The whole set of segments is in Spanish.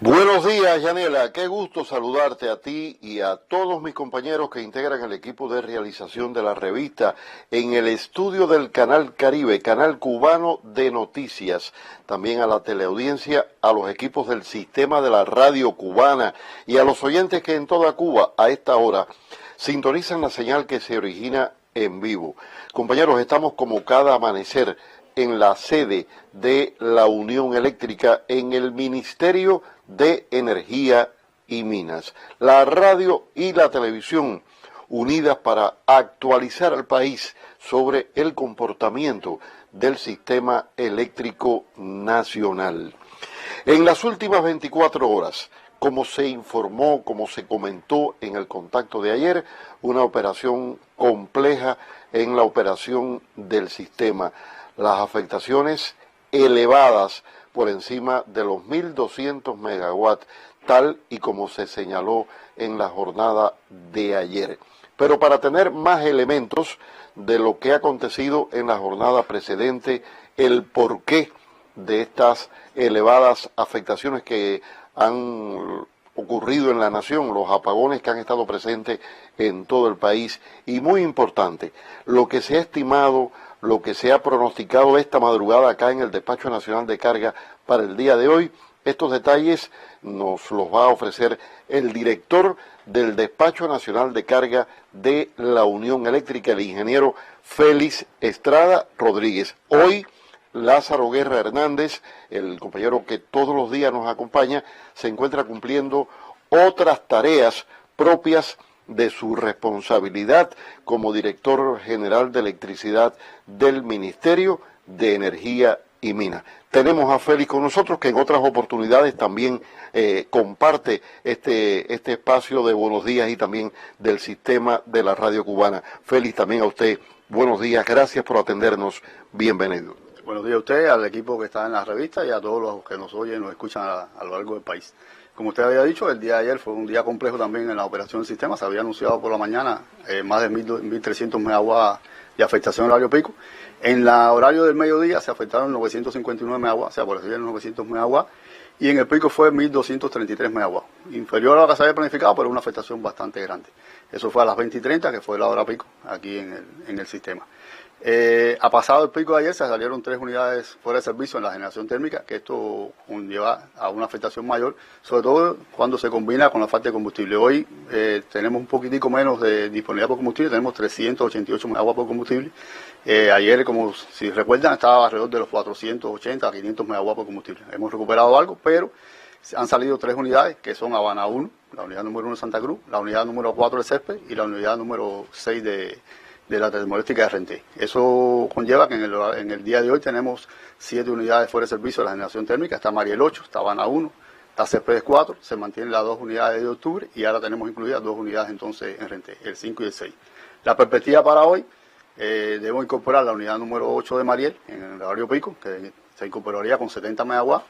Buenos días, Yanela. Qué gusto saludarte a ti y a todos mis compañeros que integran el equipo de realización de la revista en el estudio del Canal Caribe, Canal Cubano de Noticias. También a la teleaudiencia, a los equipos del sistema de la radio cubana y a los oyentes que en toda Cuba a esta hora sintonizan la señal que se origina en vivo. Compañeros, estamos como cada amanecer en la sede de la Unión Eléctrica en el Ministerio de Energía y Minas. La radio y la televisión unidas para actualizar al país sobre el comportamiento del sistema eléctrico nacional. En las últimas 24 horas, como se informó, como se comentó en el contacto de ayer, una operación compleja en la operación del sistema. Las afectaciones elevadas por encima de los 1.200 megawatts, tal y como se señaló en la jornada de ayer. Pero para tener más elementos de lo que ha acontecido en la jornada precedente, el porqué de estas elevadas afectaciones que han ocurrido en la nación, los apagones que han estado presentes en todo el país, y muy importante, lo que se ha estimado, lo que se ha pronosticado esta madrugada acá en el Despacho Nacional de Carga para el día de hoy. Estos detalles nos los va a ofrecer el director del Despacho Nacional de Carga de la Unión Eléctrica, el ingeniero Félix Estrada Rodríguez. Hoy, Lázaro Guerra Hernández, el compañero que todos los días nos acompaña, se encuentra cumpliendo otras tareas propias de su responsabilidad como director general de electricidad del Ministerio de Energía y Minas. Tenemos a Félix con nosotros, que en otras oportunidades también comparte este espacio de Buenos Días y también del sistema de la radio cubana. Félix, también a usted, buenos días, gracias por atendernos, bienvenido. Buenos días a usted, al equipo que está en la revista y a todos los que nos oyen y nos escuchan a lo largo del país. Como usted había dicho, el día de ayer fue un día complejo también en la operación del sistema. Se había anunciado por la mañana más de 1.300 megawatts de afectación horario pico. En el horario del mediodía se afectaron 959 megawatts, o sea, por decir 900 megawatts, y en el pico fue 1.233 megawatts. Inferior a lo que se había planificado, pero una afectación bastante grande. Eso fue a las 20:30, que fue la hora pico aquí en el sistema. Ha pasado el pico de ayer, se salieron 3 unidades fuera de servicio en la generación térmica, que esto lleva a una afectación mayor, sobre todo cuando se combina con la falta de combustible. Hoy tenemos un poquitico menos de disponibilidad por combustible, tenemos 388 megawatts por combustible. Ayer, como si recuerdan, estaba alrededor de los 480 a 500 megawatts por combustible. Hemos recuperado algo, pero han salido 3 unidades, que son Habana 1, la unidad número 1 de Santa Cruz, la unidad número 4 de Césped y la unidad número 6 de la termoeléctrica de Renté. Eso conlleva que en el día de hoy tenemos 7 unidades fuera de servicio de la generación térmica. Está Mariel 8, está Habana 1, está Céspedes 4, se mantienen las 2 unidades de octubre y ahora tenemos incluidas 2 unidades entonces en Renté, el 5 y el 6. La perspectiva para hoy, debo incorporar la unidad número 8 de Mariel en el horario pico, que se incorporaría con 70 megawatts.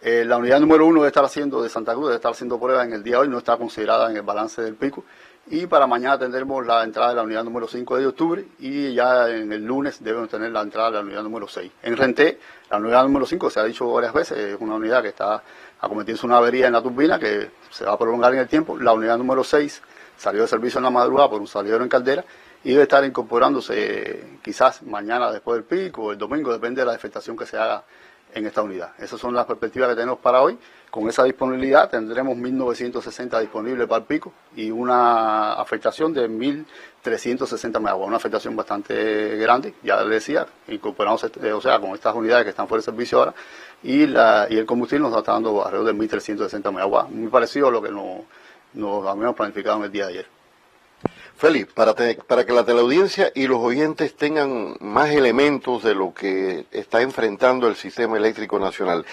La unidad número 1 de Santa Cruz debe estar haciendo pruebas en el día de hoy, no está considerada en el balance del pico. Y para mañana tendremos la entrada de la unidad número 5 de octubre y ya en el lunes debemos tener la entrada de la unidad número 6. En Renté, la unidad número 5, se ha dicho varias veces, es una unidad que está acometiéndose una avería en la turbina que se va a prolongar en el tiempo. La unidad número 6 salió de servicio en la madrugada por un salidero en caldera y debe estar incorporándose quizás mañana después del pico o el domingo, depende de la afectación que se haga en esta unidad. Esas son las perspectivas que tenemos para hoy. Con esa disponibilidad tendremos 1.960 disponibles para el pico y una afectación de 1.360 megawatts, una afectación bastante grande, ya les decía, incorporamos, o sea, con estas unidades que están fuera de servicio ahora, y el combustible nos está dando alrededor de 1.360 megawatts, muy parecido a lo que nos habíamos planificado en el día de ayer. Félix, para que la teleaudiencia y los oyentes tengan más elementos de lo que está enfrentando el sistema eléctrico nacional,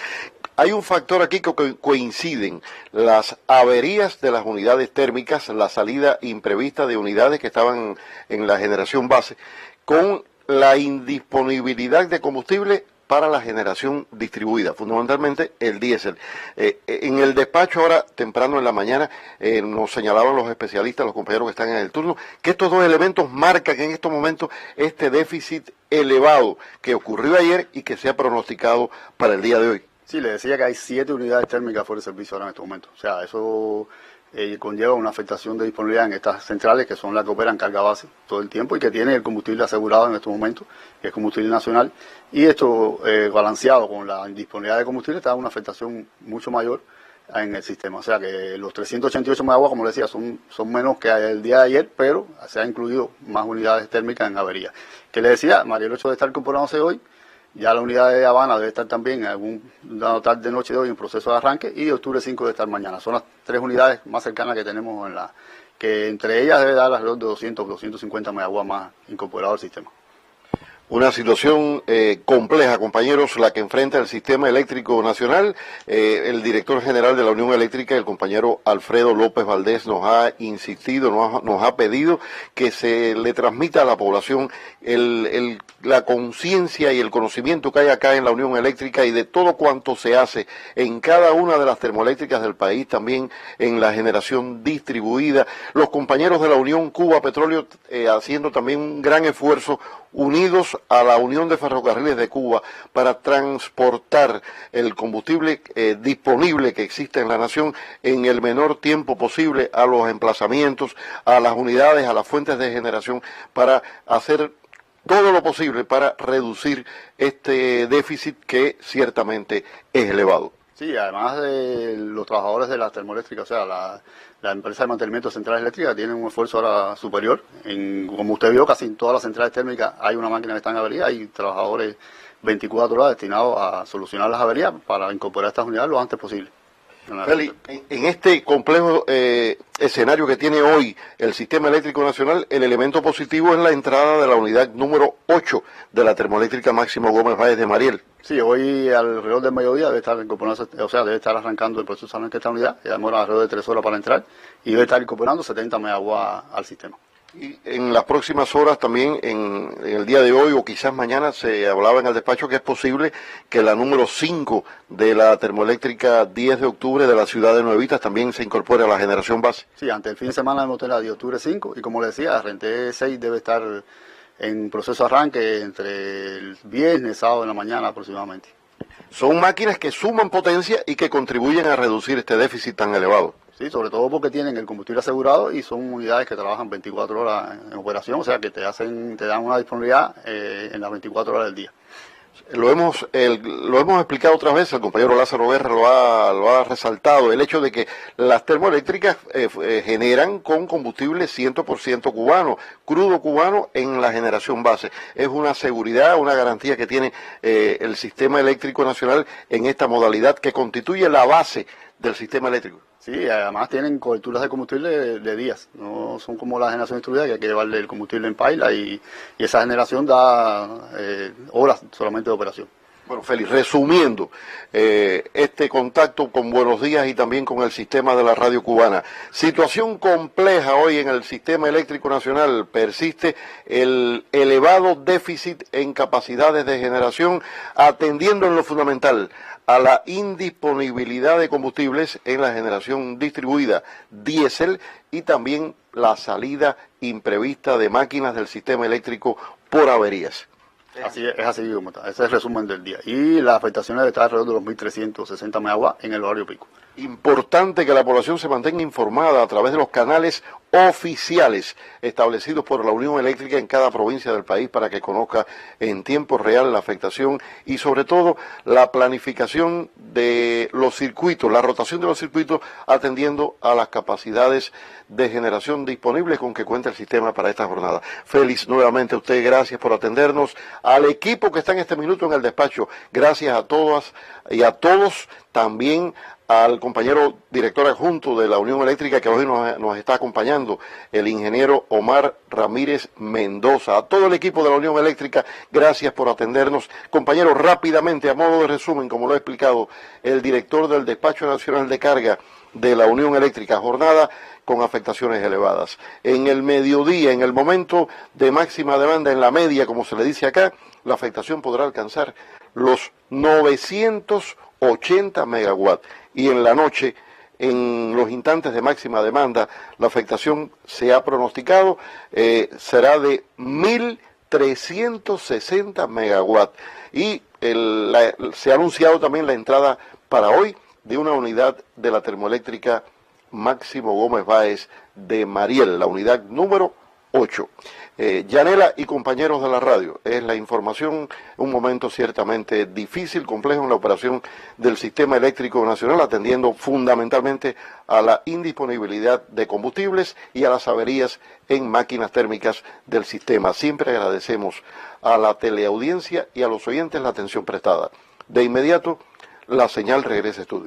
hay un factor aquí que coinciden las averías de las unidades térmicas, la salida imprevista de unidades que estaban en la generación base, con la indisponibilidad de combustible para la generación distribuida, fundamentalmente el diésel. En el despacho ahora, temprano en la mañana, nos señalaban los especialistas, los compañeros que están en el turno, que estos dos elementos marcan en estos momentos este déficit elevado que ocurrió ayer y que se ha pronosticado para el día de hoy. Sí, le decía que hay 7 unidades térmicas fuera de servicio ahora en este momento. O sea, eso conlleva una afectación de disponibilidad en estas centrales, que son las que operan carga base todo el tiempo y que tienen el combustible asegurado en estos momentos, que es combustible nacional. Y esto, balanceado con la indisponibilidad de combustible, está una afectación mucho mayor en el sistema. O sea que los 388 megawatts, como le decía, son menos que el día de ayer, pero se han incluido más unidades térmicas en avería. Que le decía, María, el hecho de estar incorporándose hoy, ya la unidad de Habana debe estar también en alguna tarde noche de hoy en proceso de arranque, y de octubre 5 debe estar mañana. Son las 3 unidades más cercanas que tenemos que entre ellas debe dar alrededor de 200 o 250 megawatts más incorporados al sistema. Una situación compleja, compañeros, la que enfrenta el sistema eléctrico nacional. El director general de la Unión Eléctrica, el compañero Alfredo López Valdés, nos ha insistido, nos ha pedido que se le transmita a la población la conciencia y el conocimiento que hay acá en la Unión Eléctrica y de todo cuanto se hace en cada una de las termoeléctricas del país, también en la generación distribuida. Los compañeros de la Unión Cuba Petróleo haciendo también un gran esfuerzo, unidos a la Unión de Ferrocarriles de Cuba, para transportar el combustible disponible que existe en la nación en el menor tiempo posible a los emplazamientos, a las unidades, a las fuentes de generación, para hacer todo lo posible para reducir este déficit que ciertamente es elevado. Sí, además de los trabajadores de las termoeléctricas, o sea, la empresa de mantenimiento de centrales eléctricas tienen un esfuerzo ahora superior. Como usted vio, casi en todas las centrales térmicas hay una máquina que está en avería, hay trabajadores 24 horas destinados a solucionar las averías para incorporar estas unidades lo antes posible. Feli, en este complejo escenario que tiene hoy el sistema eléctrico nacional, el elemento positivo es la entrada de la unidad número 8 de la termoeléctrica Máximo Gómez Báez de Mariel. Sí, hoy alrededor del mediodía debe estar incorporándose, o sea, debe estar arrancando el proceso de esta unidad, ya demora alrededor de 3 horas para entrar, y debe estar incorporando 70 megawatts al sistema. Y en las próximas horas también, en el día de hoy o quizás mañana, se hablaba en el despacho que es posible que la número 5 de la termoeléctrica 10 de octubre de la ciudad de Nuevitas también se incorpore a la generación base. Sí, antes del fin de semana debemos tener la de octubre 5, y como le decía, Renté 6 debe estar en proceso de arranque entre el viernes, sábado en la mañana aproximadamente. Son máquinas que suman potencia y que contribuyen a reducir este déficit tan elevado. Sí, sobre todo porque tienen el combustible asegurado y son unidades que trabajan 24 horas en operación, o sea que te dan una disponibilidad en las 24 horas del día. Lo hemos explicado otras veces, el compañero Lázaro Guerra lo ha resaltado, el hecho de que las termoeléctricas generan con combustible 100% cubano, crudo cubano en la generación base. Es una seguridad, una garantía que tiene el sistema eléctrico nacional en esta modalidad que constituye la base del sistema eléctrico. Sí, además tienen coberturas de combustible de días, no son como la generación distribuida que hay que llevarle el combustible en paila y esa generación da horas solamente de operación. Bueno, Félix, resumiendo este contacto con Buenos Días y también con el sistema de la radio cubana. Situación compleja hoy en el sistema eléctrico nacional. Persiste el elevado déficit en capacidades de generación, atendiendo en lo fundamental a la indisponibilidad de combustibles en la generación distribuida diésel y también la salida imprevista de máquinas del sistema eléctrico por averías. Es así como está. Ese es el resumen del día. Y las afectaciones están alrededor de los 1.360 megawatts en el horario pico. Importante que la población se mantenga informada a través de los canales oficiales establecidos por la Unión Eléctrica en cada provincia del país para que conozca en tiempo real la afectación y sobre todo la planificación de los circuitos, la rotación de los circuitos atendiendo a las capacidades de generación disponibles con que cuenta el sistema para esta jornada. Félix, nuevamente a usted, gracias por atendernos, al equipo que está en este minuto en el despacho, gracias a todas y a todos, también al compañero director adjunto de la Unión Eléctrica que hoy nos está acompañando, el ingeniero Omar Ramírez Mendoza. A todo el equipo de la Unión Eléctrica, gracias por atendernos. Compañero, rápidamente, a modo de resumen, como lo ha explicado el director del Despacho Nacional de Carga de la Unión Eléctrica, jornada con afectaciones elevadas. En el mediodía, en el momento de máxima demanda, en la media, como se le dice acá, la afectación podrá alcanzar los 980 megawatts. Y en la noche, en los instantes de máxima demanda, la afectación se ha pronosticado, será de 1.360 megawatts. Y se ha anunciado también la entrada para hoy de una unidad de la termoeléctrica Máximo Gómez Báez de Mariel, la unidad número 8. Yanela y compañeros de la radio, es la información, un momento ciertamente difícil, complejo en la operación del sistema eléctrico nacional, atendiendo fundamentalmente a la indisponibilidad de combustibles y a las averías en máquinas térmicas del sistema. Siempre agradecemos a la teleaudiencia y a los oyentes la atención prestada. De inmediato, la señal regresa a estudio.